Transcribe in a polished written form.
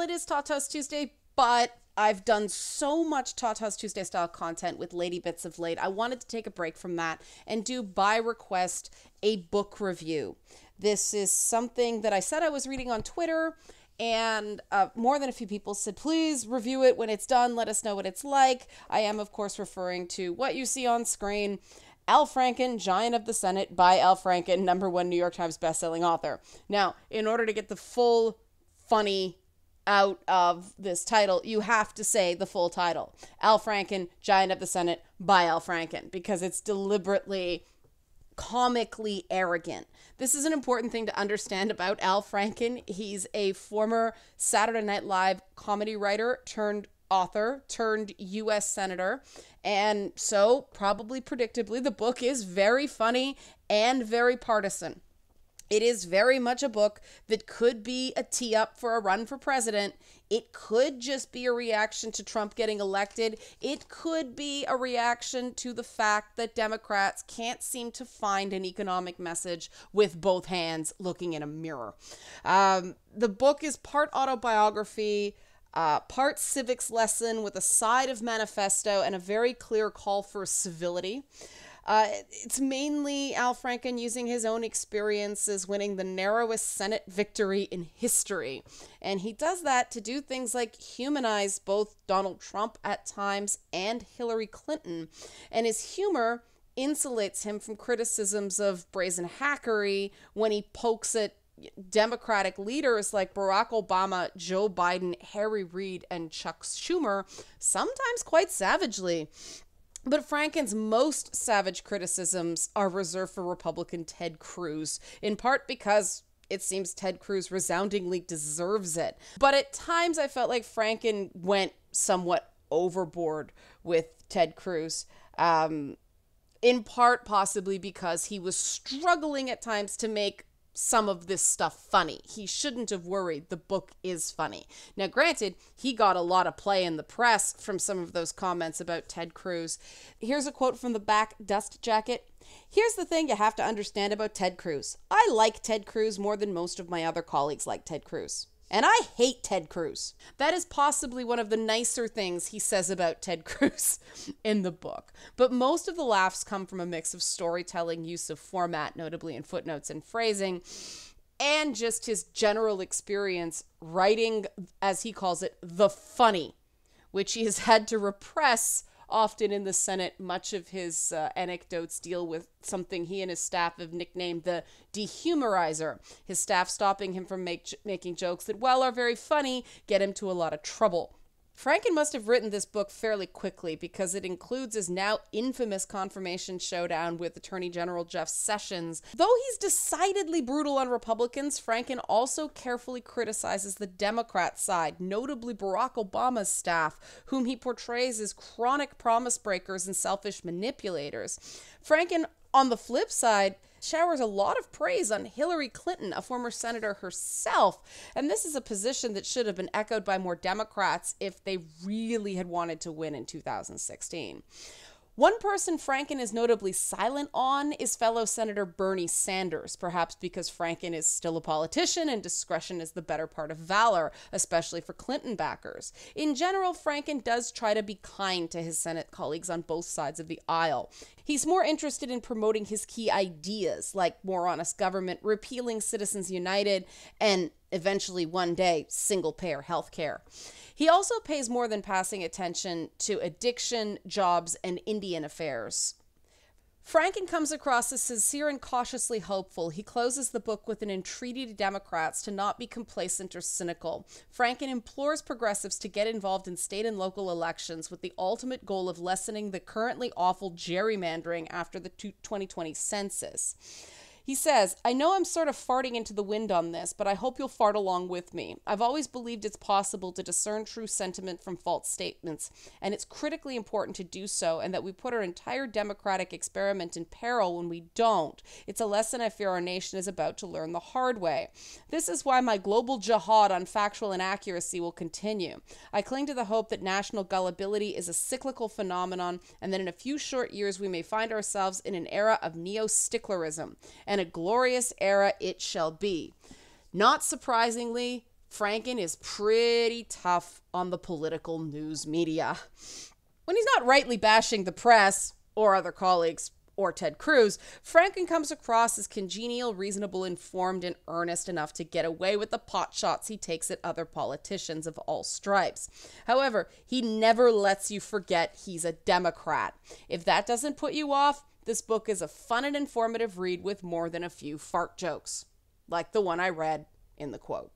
it is Tatas Tuesday, but I've done so much Tatas Tuesday style content with Lady Bits of late. I wanted to take a break from that and do, by request, a book review. This is something that I said I was reading on Twitter, and more than a few people said, please review it when it's done. Let us know what it's like. I am, of course, referring to what you see on screen. Al Franken, Giant of the Senate by Al Franken, #1 New York Times bestselling author. Now, in order to get the full funny out of this title, you have to say the full title. Al Franken, Giant of the Senate by Al Franken, because it's deliberately comically arrogant. This is an important thing to understand about Al Franken. He's a former Saturday Night Live comedy writer turned author turned U.S. senator. And so, probably predictably, the book is very funny and very partisan. It is very much a book that could be a tee up for a run for president. It could just be a reaction to Trump getting elected. It could be a reaction to the fact that Democrats can't seem to find an economic message with both hands looking in a mirror. The book is part autobiography, part civics lesson with a side of manifesto and a very clear call for civility. It's mainly Al Franken using his own experiences winning the narrowest Senate victory in history. And he does that to do things like humanize both Donald Trump at times and Hillary Clinton. And his humor insulates him from criticisms of brazen hackery when he pokes at Democratic leaders like Barack Obama, Joe Biden, Harry Reid, and Chuck Schumer, sometimes quite savagely. But Franken's most savage criticisms are reserved for Republican Ted Cruz, in part because it seems Ted Cruz resoundingly deserves it. But at times I felt like Franken went somewhat overboard with Ted Cruz, in part possibly because he was struggling at times to make some of this stuff funny. He shouldn't have worried. The book is funny. Now, granted, he got a lot of play in the press from some of those comments about Ted Cruz. Here's a quote from the back dust jacket. Here's the thing you have to understand about Ted Cruz. I like Ted Cruz more than most of my other colleagues like Ted Cruz. And I hate Ted Cruz. That is possibly one of the nicer things he says about Ted Cruz in the book. But most of the laughs come from a mix of storytelling, use of format, notably in footnotes and phrasing, and just his general experience writing, as he calls it, the funny, which he has had to repress often in the Senate. Much of his anecdotes deal with something he and his staff have nicknamed the dehumorizer. His staff stopping him from making jokes that, while are very funny, get him to a lot of trouble. Franken must have written this book fairly quickly because it includes his now infamous confirmation showdown with Attorney General Jeff Sessions. Though he's decidedly brutal on Republicans, Franken also carefully criticizes the Democrat side, notably Barack Obama's staff, whom he portrays as chronic promise breakers and selfish manipulators. Franken, on the flip side, showers a lot of praise on Hillary Clinton, a former senator herself. And this is a position that should have been echoed by more Democrats if they really had wanted to win in 2016. One person Franken is notably silent on is fellow Senator Bernie Sanders, perhaps because Franken is still a politician and discretion is the better part of valor, especially for Clinton backers. In general, Franken does try to be kind to his Senate colleagues on both sides of the aisle. He's more interested in promoting his key ideas, like more honest government, repealing Citizens United, and eventually one day, single-payer healthcare. He also pays more than passing attention to addiction, jobs, and Indian affairs. Franken comes across as sincere and cautiously hopeful. He closes the book with an entreaty to Democrats to not be complacent or cynical. Franken implores progressives to get involved in state and local elections with the ultimate goal of lessening the currently awful gerrymandering after the 2020 census. He says, I know I'm sort of farting into the wind on this, but I hope you'll fart along with me. I've always believed it's possible to discern true sentiment from false statements, and it's critically important to do so, and that we put our entire democratic experiment in peril when we don't. It's a lesson I fear our nation is about to learn the hard way. This is why my global jihad on factual inaccuracy will continue. I cling to the hope that national gullibility is a cyclical phenomenon, and that in a few short years we may find ourselves in an era of neo-sticklerism, and a glorious era it shall be. Not surprisingly, Franken is pretty tough on the political news media. When he's not rightly bashing the press or other colleagues or Ted Cruz, Franken comes across as congenial, reasonable, informed, and earnest enough to get away with the pot shots he takes at other politicians of all stripes. However, he never lets you forget he's a Democrat. If that doesn't put you off, this book is a fun and informative read with more than a few fart jokes, like the one I read in the quote.